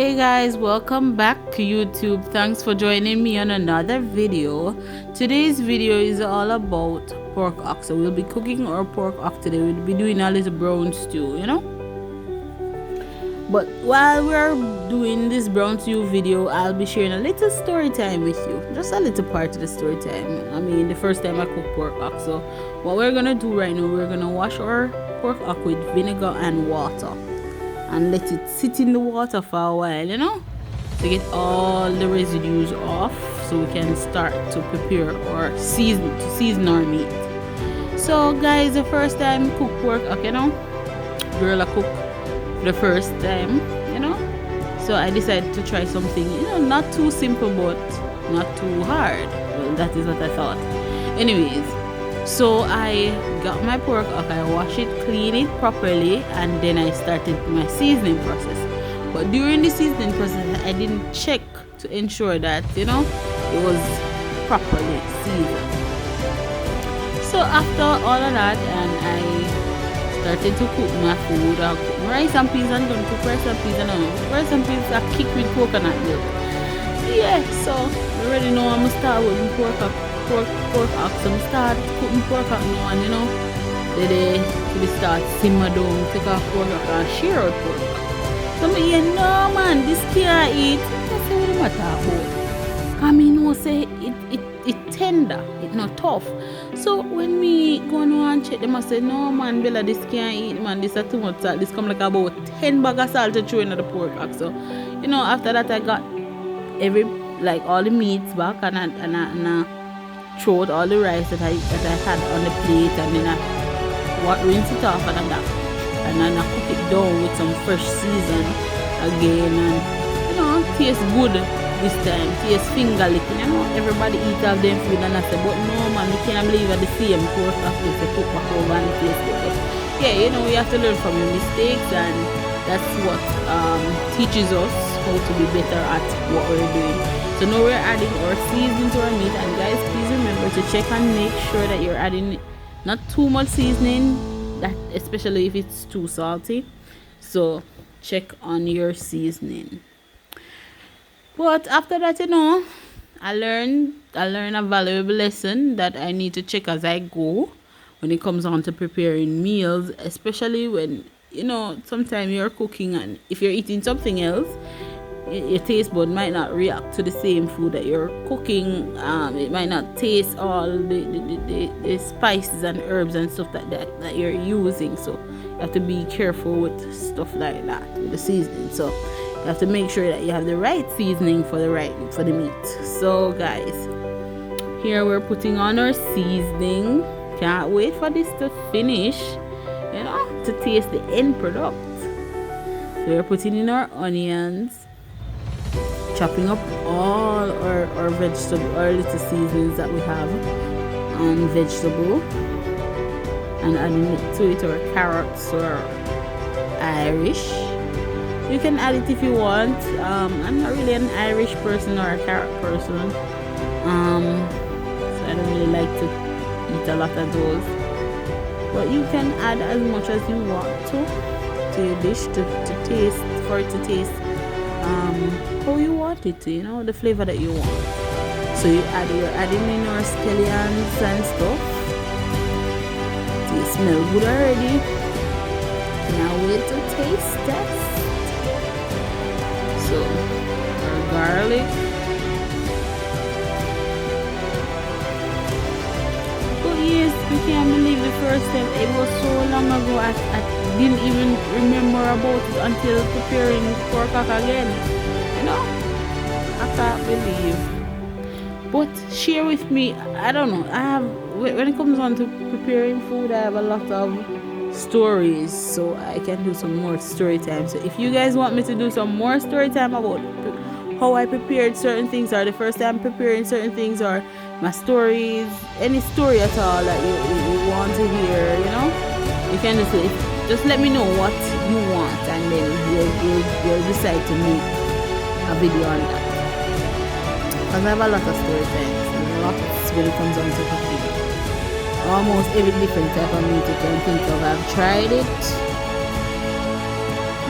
Hey guys, welcome back to YouTube. Thanks for joining me on another video. Today's video is all about pork ox. So we'll be cooking our pork ox today. We'll be doing a little brown stew, But while we're doing this brown stew video, I'll be sharing a little story time with you. Just a little part of the story time. I mean, the first time I cook pork ox. So what we're gonna do right now, we're gonna wash our pork ox with vinegar and water. And let it sit in the water for a while, to get all the residues off, so we can start to prepare or season our meat. So guys, the first time cook pork, girl I cook the first time, so I decided to try something, not too simple but not too hard. Well, that is what I thought. Anyways, so I got my pork up, I wash it, clean it properly, and then I started my seasoning process. But during the seasoning process, I didn't check to ensure that, it was properly seasoned. So after all of that, and I started to cook my food, I cook rice and peas, and don't cook rice and peas, and rice and peas are kicked with coconut milk. Yeah, so you already know I'm going to start with pork ox. So I start cooking pork ox now, and we start simmer down, take off pork ox and share out pork ox. So me no man, this can't eat. I say what the matter about? I mean, no say it tender, it not tough. So when me go and check them, I say no man, Bella, this can't eat, man. This is too much salt. This come like about 10 bags of salt to throw in the pork ox. So after that I got all the meats back, and I throw out all the rice that I had on the plate, and then I rinse it off, and then I cook it down with some fresh season again, and taste good this time, taste finger licking. Everybody eat all them food, and I say, but no man, we can't believe that the same pork after they cook back over and it tastes good. But yeah, we have to learn from your mistakes, and that's what teaches us how to be better at what we're doing. So now we're adding our seasoning to our meat, and guys, please remember to check and make sure that you're adding not too much seasoning, that especially if it's too salty. So check on your seasoning. But after that, I learned a valuable lesson that I need to check as I go when it comes on to preparing meals, especially when sometimes you're cooking, and if you're eating something else, your taste bud might not react to the same food that you're cooking. It might not taste all the spices and herbs and stuff that you're using. So you have to be careful with stuff like that with the seasoning. So you have to make sure that you have the right seasoning for the meat. So guys, here we're putting on our seasoning. Can't wait for this to finish, to taste the end product. So we're putting in our onions, chopping up all our vegetable, our little seasonings that we have on vegetable, and adding it to it, or carrots or Irish. You can add it if you want. I'm not really an Irish person or a carrot person, so I don't really like to eat a lot of those. But you can add as much as you want to your dish to taste, for it to taste how you want it to, the flavor that you want. So you're adding in our scallions and stuff. They smell good already. Now wait to taste test. So our garlic. Oh yes, we can't believe the first time. It was so long ago, I didn't even remember about it until preparing pork again. I can't believe. But share with me, I don't know, when it comes on to preparing food, I have a lot of stories, so I can do some more story time. So if you guys want me to do some more story time about how I prepared certain things, or the first time preparing certain things, or my stories, any story at all that you want to hear, you can just let me know what you want, and then we'll decide to make a video on that. Because I have a lot of story times, and lots when it comes on to cooking. Almost every different type of meat you can think of, I've tried it.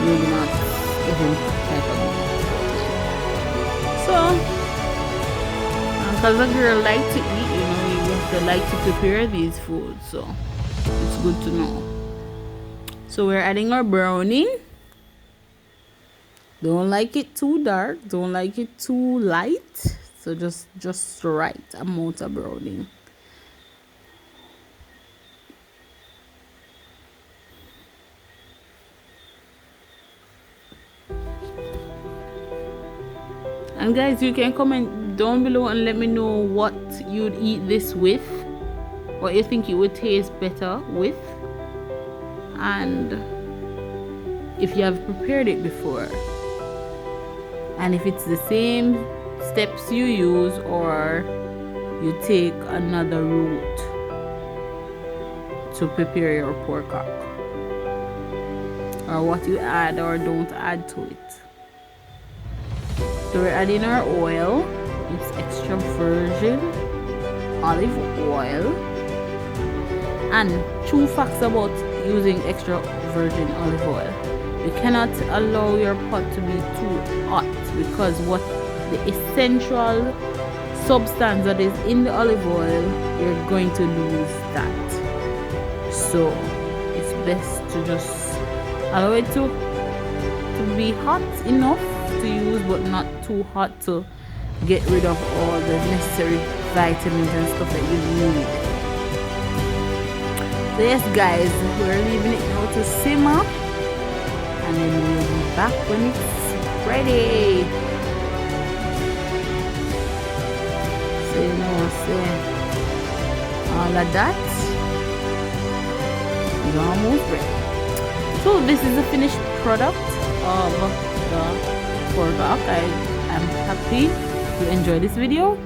Maybe not every type of meat. So, because a girl like to eat, you know, you have to like to prepare these foods, so it's good to know. So we're adding our browning. Don't like it too dark, don't like it too light, so just right amount of browning. And guys, you can comment down below and let me know what you'd eat this with, what you think it would taste better with, and if you have prepared it before, and if it's the same steps you use or you take another route to prepare your pork hock, or what you add or don't add to it. So we're adding our oil. It's extra virgin olive oil. And true facts about using extra virgin olive oil: you cannot allow your pot to be too hot, because what the essential substance that is in the olive oil, you're going to lose that. So it's best to just allow it to be hot enough to use, but not too hot to get rid of all the necessary vitamins and stuff that you need. So yes guys, we're leaving it now to simmer, and then we'll be back when it's ready. So you know, say all of that is almost ready. So this is the finished product of the pork hock. I am happy you enjoyed this video.